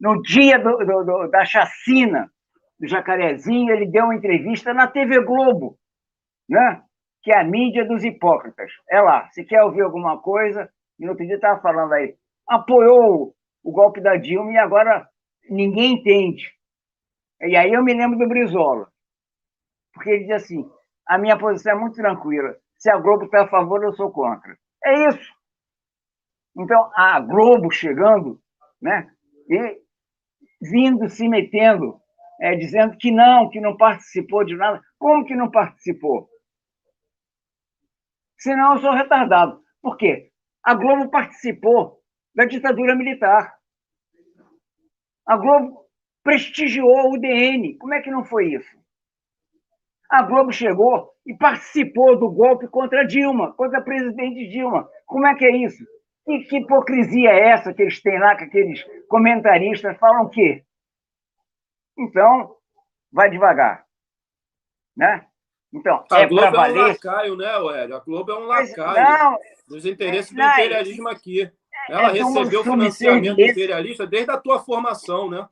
No dia da chacina do Jacarezinho, ele deu uma entrevista na TV Globo, né? Que é a mídia dos hipócritas. É lá, se quer ouvir alguma coisa, no outro dia estava falando aí, apoiou o golpe da Dilma e agora ninguém entende. E aí eu me lembro do Brizola, porque ele diz assim, a minha posição é muito tranquila, se a Globo está a favor, eu sou contra. É isso. Então, a Globo chegando, né, e vindo, se metendo, dizendo que não participou de nada. Como que não participou? Senão eu sou retardado. Por quê? A Globo participou da ditadura militar. A Globo prestigiou o DN. Como é que não foi isso? A Globo chegou e participou do golpe contra Dilma, contra a presidente Dilma. Como é que é isso? Que hipocrisia é essa que eles têm lá, que aqueles comentaristas falam o quê? Então, vai devagar. Né? Então, A Globo para valer... é um lacaio, né, Hélio? A Globo é um lacaio dos interesses do imperialismo aqui. Ela recebeu financiamento imperialista desde a tua formação, né?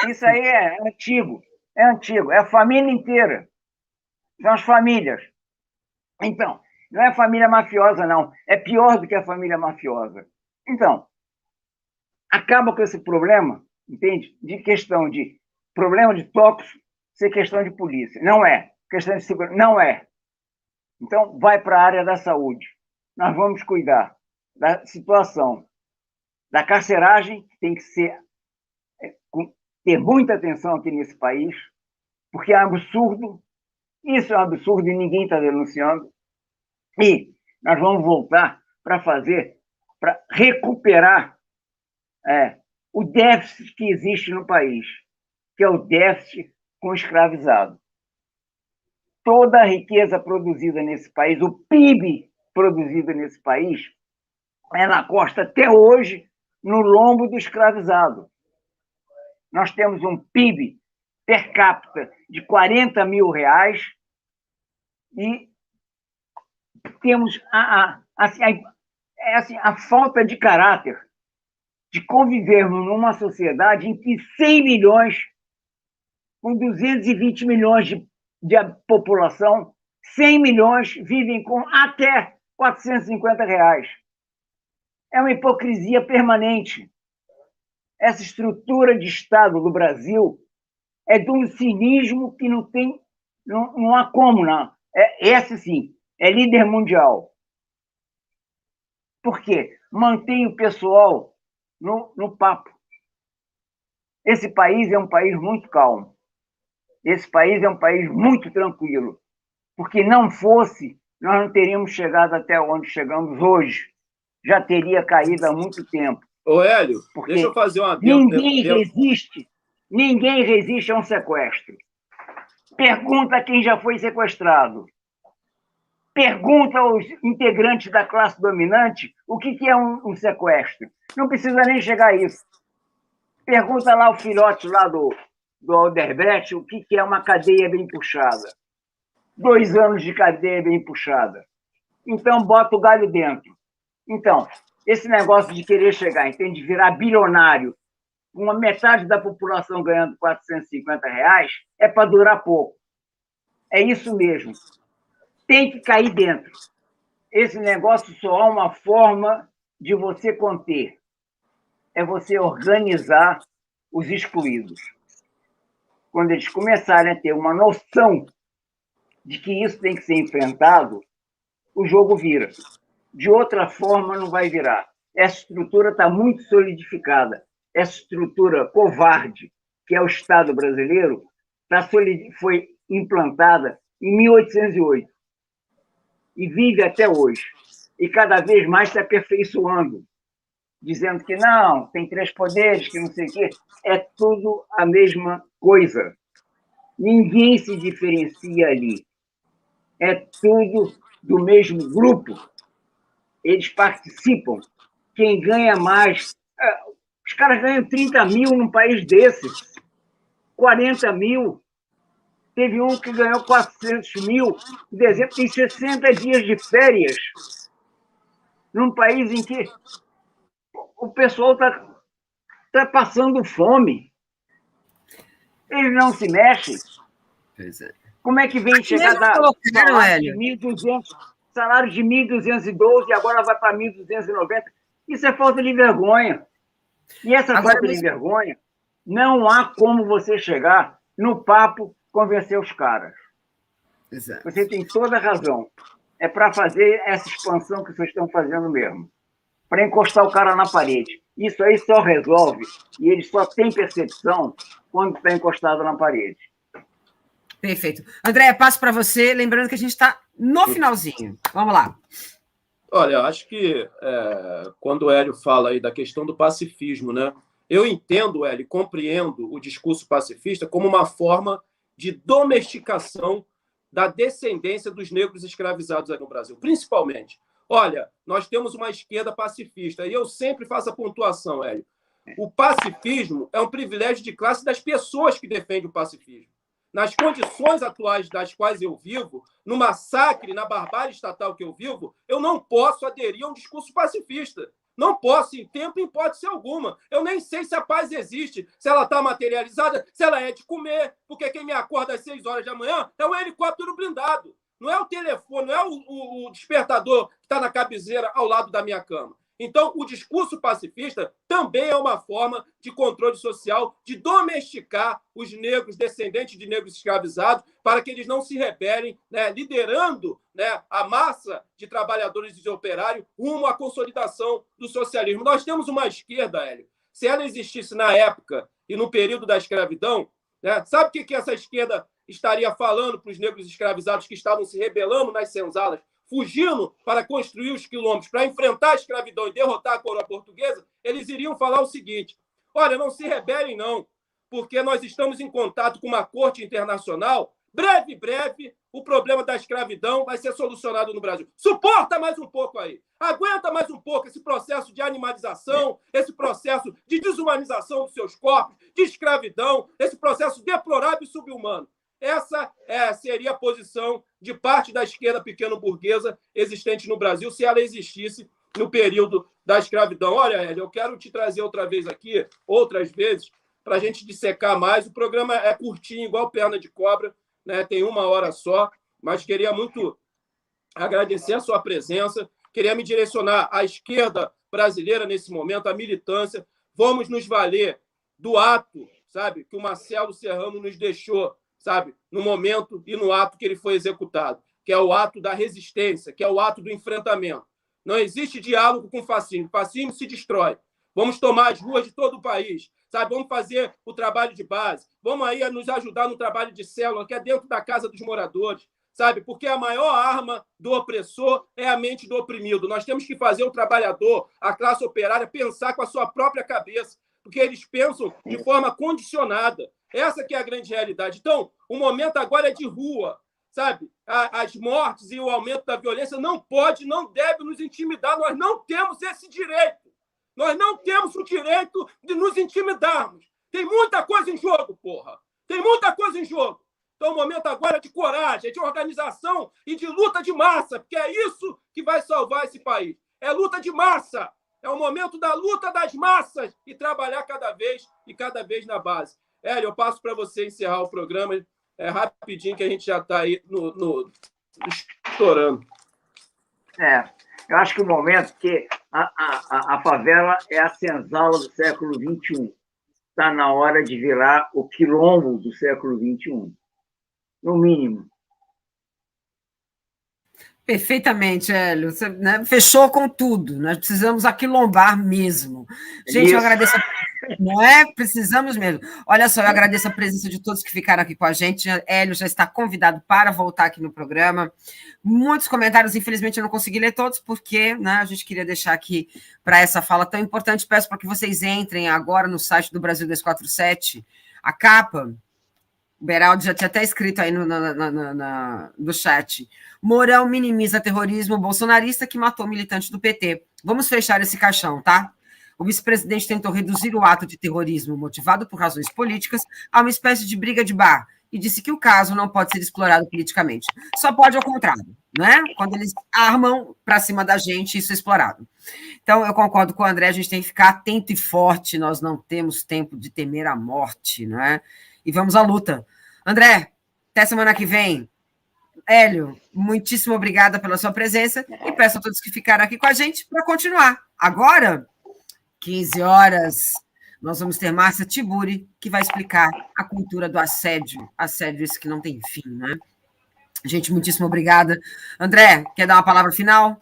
Isso aí é antigo. É antigo. É a família inteira. São as famílias. Então, não é a família mafiosa, não. É pior do que a família mafiosa. Então, acaba com esse problema, entende? De questão de problema de tóxico ser questão de polícia. Não é. Questão de segurança. Não é. Então, vai para a área da saúde. Nós vamos cuidar da situação da carceragem, que tem que ter muita atenção aqui nesse país, porque é um absurdo. Isso é um absurdo e ninguém está denunciando. E nós vamos voltar para recuperar o déficit que existe no país, que é o déficit com o escravizado. Toda a riqueza produzida nesse país, o PIB produzido nesse país, é na costa até hoje, no lombo do escravizado. Nós temos um PIB per capita de 40 mil reais e temos a falta de caráter de convivermos numa sociedade em que 100 milhões, com 220 milhões de população, 100 milhões vivem com até 450 reais. É uma hipocrisia permanente. Essa estrutura de Estado do Brasil é de um cinismo que não há como, não. Esse, sim, é líder mundial. Por quê? Mantém o pessoal no papo. Esse país é um país muito calmo. Esse país é um país muito tranquilo. Porque não fosse, nós não teríamos chegado até onde chegamos hoje. Já teria caído há muito tempo. Ô, Hélio, deixa eu fazer uma... Ninguém resiste a um sequestro. Pergunta a quem já foi sequestrado. Pergunta aos integrantes da classe dominante o que é um sequestro. Não precisa nem chegar a isso. Pergunta lá ao filhote lá do Alderbrecht o que é uma cadeia bem puxada. 2 anos de cadeia bem puxada. Então, bota o galho dentro. Então, esse negócio de querer chegar, entende? Virar bilionário, com uma metade da população ganhando 450 reais, é para durar pouco. É isso mesmo. Tem que cair dentro. Esse negócio só há uma forma de você conter. É você organizar os excluídos. Quando eles começarem a ter uma noção de que isso tem que ser enfrentado, o jogo vira. De outra forma, não vai virar. Essa estrutura está muito solidificada. Essa estrutura covarde, que é o Estado brasileiro, foi implantada em 1808 e vive até hoje. E cada vez mais se aperfeiçoando, dizendo que não, tem 3 poderes, que não sei o quê. É tudo a mesma coisa. Ninguém se diferencia ali. É tudo do mesmo grupo. Eles participam. Quem ganha mais... Os caras ganham 30 mil num país desses, 40 mil. Teve um que ganhou 400 mil. Em dezembro tem 60 dias de férias. Num país em que o pessoal está passando fome. Eles não se mexem. Pois é. Como é que vem chegar a salário de 1.212 e agora vai para 1.290? Isso é falta de vergonha. E essa falta de vergonha, não há como você chegar no papo convencer os caras. Exato. Você tem toda a razão. É para fazer essa expansão que vocês estão fazendo mesmo. Para encostar o cara na parede. Isso aí só resolve, e ele só tem percepção quando está encostado na parede. Perfeito. André, passo para você, lembrando que a gente está no finalzinho. Vamos lá. Olha, acho que quando o Hélio fala aí da questão do pacifismo, né? Eu entendo, Hélio, compreendo o discurso pacifista como uma forma de domesticação da descendência dos negros escravizados aqui no Brasil, principalmente. Olha, nós temos uma esquerda pacifista, e eu sempre faço a pontuação, Hélio. O pacifismo é um privilégio de classe das pessoas que defendem o pacifismo. Nas condições atuais das quais eu vivo, no massacre, na barbárie estatal que eu vivo, eu não posso aderir a um discurso pacifista. Não posso, em tempo, em hipótese alguma. Eu nem sei se a paz existe, se ela está materializada, se ela é de comer, porque quem me acorda às 6 horas da manhã é um helicóptero blindado. Não é o telefone, não é o despertador que está na cabeceira ao lado da minha cama. Então, o discurso pacifista também é uma forma de controle social, de domesticar os negros, descendentes de negros escravizados, para que eles não se rebelem, né, liderando, né, a massa de trabalhadores e de operários rumo à consolidação do socialismo. Nós temos uma esquerda, Hélio. Se ela existisse na época e no período da escravidão, né, sabe o que essa esquerda estaria falando para os negros escravizados que estavam se rebelando nas senzalas, fugindo para construir os quilômetros, para enfrentar a escravidão e derrotar a coroa portuguesa? Eles iriam falar o seguinte: olha, não se rebelem não, porque nós estamos em contato com uma corte internacional, breve, o problema da escravidão vai ser solucionado no Brasil. Suporta mais um pouco aí, aguenta mais um pouco esse processo de animalização, esse processo de desumanização dos seus corpos, de escravidão, esse processo deplorável e subhumano. Essa seria a posição de parte da esquerda pequeno-burguesa existente no Brasil, se ela existisse no período da escravidão. Olha, Hélio, eu quero te trazer outra vez aqui, outras vezes, para a gente dissecar mais. O programa é curtinho, igual perna de cobra, né? Tem 1 hora só, mas queria muito agradecer a sua presença, queria me direcionar à esquerda brasileira nesse momento, à militância. Vamos nos valer do ato, sabe, que o Marcelo Serrano nos deixou, sabe, no momento e no ato que ele foi executado, que é o ato da resistência, que é o ato do enfrentamento. Não existe diálogo com fascismo. Fascismo se destrói. Vamos tomar as ruas de todo o país, sabe? Vamos fazer o trabalho de base. Vamos aí a nos ajudar no trabalho de célula, que é dentro da casa dos moradores, sabe? Porque a maior arma do opressor é a mente do oprimido. Nós temos que fazer o trabalhador, a classe operária, pensar com a sua própria cabeça, porque eles pensam de forma condicionada. Essa que é a grande realidade. Então, o momento agora é de rua, sabe? As mortes e o aumento da violência não pode, não deve nos intimidar. Nós não temos esse direito. Nós não temos o direito de nos intimidarmos. Tem muita coisa em jogo, porra. Tem muita coisa em jogo. Então, o momento agora é de coragem, é de organização e de luta de massa, porque é isso que vai salvar esse país. É luta de massa. É o momento da luta das massas e trabalhar cada vez na base. Hélio, eu passo para você encerrar o programa rapidinho, que a gente já está aí estourando. Eu acho que o momento que a favela é a senzala do século XXI. Está na hora de virar o quilombo do século XXI, no mínimo. Perfeitamente, Hélio. Você, né, fechou com tudo. Nós precisamos aquilombar mesmo. Gente, isso. Eu agradeço. Não é? Precisamos mesmo. Olha só, eu agradeço a presença de todos que ficaram aqui com a gente. Hélio já está convidado para voltar aqui no programa. Muitos comentários, infelizmente, eu não consegui ler todos, porque, né, a gente queria deixar aqui para essa fala tão importante. Peço para que vocês entrem agora no site do Brasil 247. A capa O Beraldo já tinha até escrito aí no chat. Mourão minimiza terrorismo bolsonarista que matou militante do PT. Vamos fechar esse caixão, tá? O vice-presidente tentou reduzir o ato de terrorismo motivado por razões políticas a uma espécie de briga de bar e disse que o caso não pode ser explorado politicamente. Só pode ao contrário, né? Quando eles armam para cima da gente, isso é explorado. Então, eu concordo com o André, a gente tem que ficar atento e forte, nós não temos tempo de temer a morte, né? E vamos à luta. André, até semana que vem. Hélio, muitíssimo obrigada pela sua presença e peço a todos que ficaram aqui com a gente para continuar. Agora, 15 horas, nós vamos ter Márcia Tiburi, que vai explicar a cultura do assédio. Assédio esse que não tem fim, né? Gente, muitíssimo obrigada. André, quer dar uma palavra final?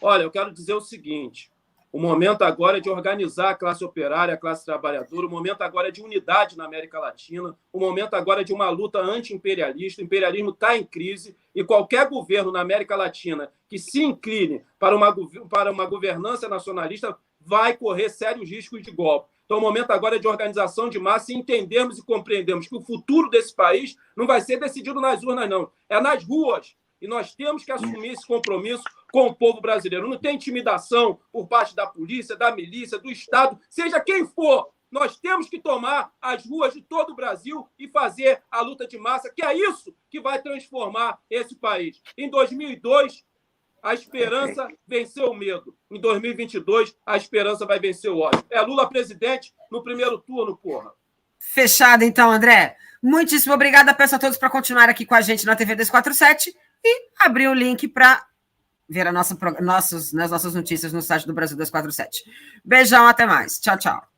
Olha, eu quero dizer o seguinte: o momento agora é de organizar a classe operária, a classe trabalhadora, o momento agora é de unidade na América Latina, o momento agora é de uma luta anti-imperialista. O imperialismo está em crise e qualquer governo na América Latina que se incline para uma governança nacionalista vai correr sérios riscos de golpe. Então, o momento agora é de organização de massa e entendermos e compreendermos que o futuro desse país não vai ser decidido nas urnas, não. É nas ruas. E nós temos que assumir esse compromisso com o povo brasileiro. Não tem intimidação por parte da polícia, da milícia, do Estado, seja quem for. Nós temos que tomar as ruas de todo o Brasil e fazer a luta de massa, que é isso que vai transformar esse país. Em 2002, a esperança venceu o medo. Em 2022, a esperança vai vencer o ódio. É Lula presidente no primeiro turno, porra. Fechado, então, André. Muitíssimo obrigada. Peço a todos para continuar aqui com a gente na TV 247 e abrir o link para ver as nossas notícias no site do Brasil 247. Beijão, até mais. Tchau, tchau.